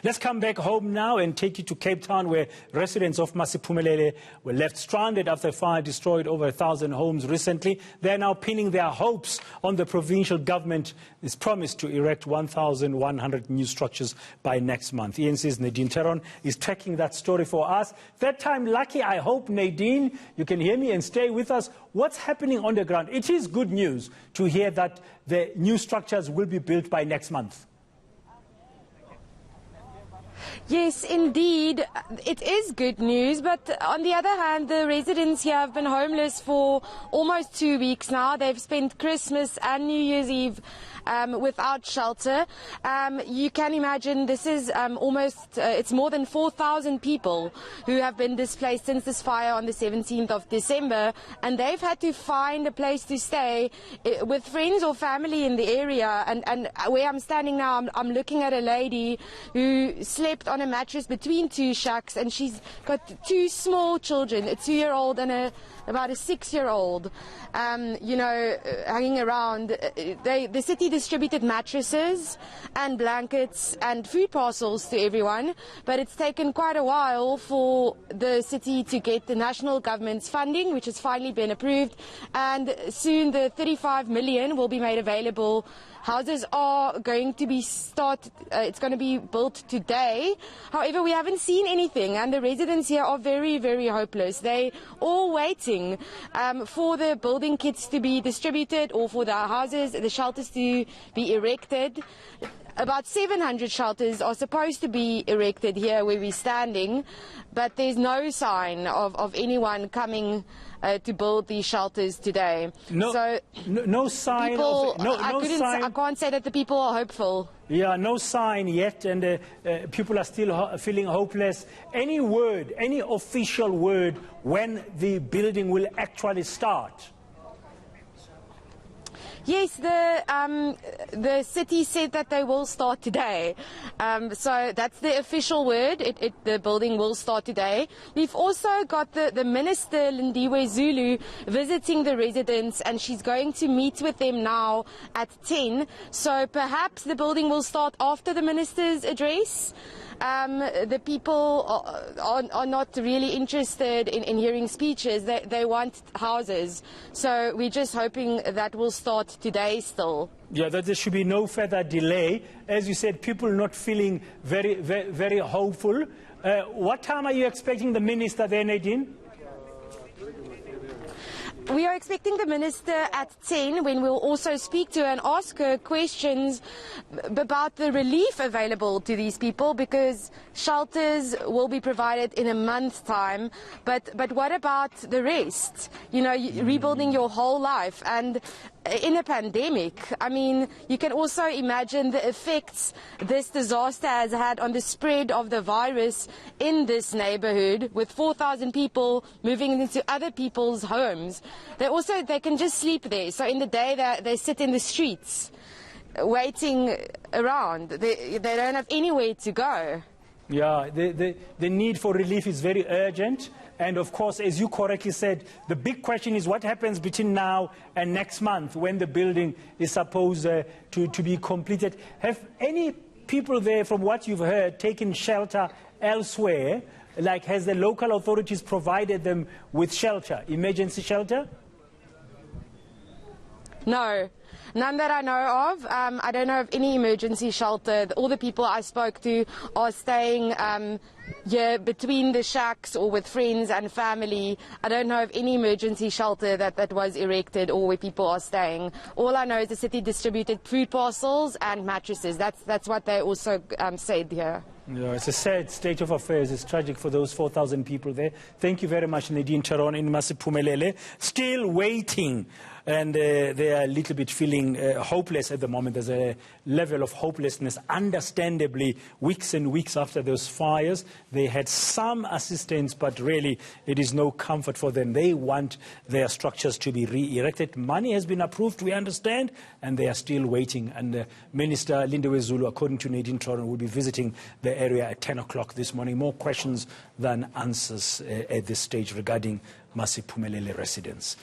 Let's come back home now and take you to Cape Town, where residents of Masiphumelele were left stranded after a fire destroyed over 1,000 homes recently. They are now pinning their hopes on the provincial government's promise to erect 1,100 new structures by next month. ENC's Nadine Teron is tracking that story for us. That time lucky, I hope, Nadine, you can hear me and stay with us. What's happening on the ground? It is good news to hear that the new structures will be built by next month. Yes, indeed. It is good news, but on the other hand, the residents here have been homeless for almost 2 weeks now. They've spent Christmas and New Year's Eve without shelter. You can imagine this is it's more than 4,000 people who have been displaced since this fire on the 17th of December, and they've had to find a place to stay with friends or family in the area. And where I'm standing now, I'm looking at a lady who slept on a mattress between two shacks, and she's got two small children, a 2-year-old and about a 6-year-old, hanging around. The city distributed mattresses and blankets and food parcels to everyone, but it's taken quite a while for the city to get the national government's funding, which has finally been approved, and soon the 35 million will be made available. Houses are going to be it's going to be built today. However, we haven't seen anything, and the residents here are very, very hopeless. They all waiting for the building kits to be distributed or for the houses, the shelters to be erected. About 700 shelters are supposed to be erected here where we're standing, but there's no sign of anyone coming to build these shelters today. No sign. I can't say that the people are hopeful. Yeah, no sign yet, and people are still feeling hopeless. Any word, any official word, when the building will actually start? Yes, the city said that they will start today. So that's the official word. The building will start today. We've also got the Minister, Lindiwe Zulu, visiting the residents, and she's going to meet with them now at 10. So perhaps the building will start after the Minister's address. The people are not really interested in hearing speeches. They want houses. So we're just hoping that will start today still. Yeah, that there should be no further delay. As you said, people not feeling very, very, very hopeful. What time are you expecting the minister there, Nadine? We are expecting the minister at 10, when we'll also speak to her and ask her questions about the relief available to these people, because shelters will be provided in a month's time. But what about the rest? You know, rebuilding your whole life, and in a pandemic. I mean, you can also imagine the effects this disaster has had on the spread of the virus in this neighborhood, with 4,000 people moving into other people's homes. They can just sleep there. So in the day they sit in the streets waiting around. They don't have anywhere to go. Yeah, the need for relief is very urgent. And of course, as you correctly said, the big question is what happens between now and next month, when the building is supposed to be completed. Have any people there, from what you've heard, taken shelter elsewhere? Like, has the local authorities provided them with shelter, emergency shelter? No. None that I know of. I don't know of any emergency shelter. All the people I spoke to are staying here between the shacks or with friends and family. I don't know of any emergency shelter that was erected or where people are staying. All I know is the city distributed food parcels and mattresses. That's what they also said here. Yeah, it's a sad state of affairs. It's tragic for those 4,000 people there. Thank you very much, Nadine Teron in Masiphumelele. Still waiting, and they are a little bit feeling hopeless at the moment. There's a level of hopelessness, understandably, weeks and weeks after those fires. They had some assistance, but really it is no comfort for them. They want their structures to be re-erected. Money has been approved, we understand, and they are still waiting. And Minister Lindiwe Zulu, according to Nadine Teron, will be visiting the area at 10 o'clock this morning. More questions than answers at this stage regarding Masiphumelele residents.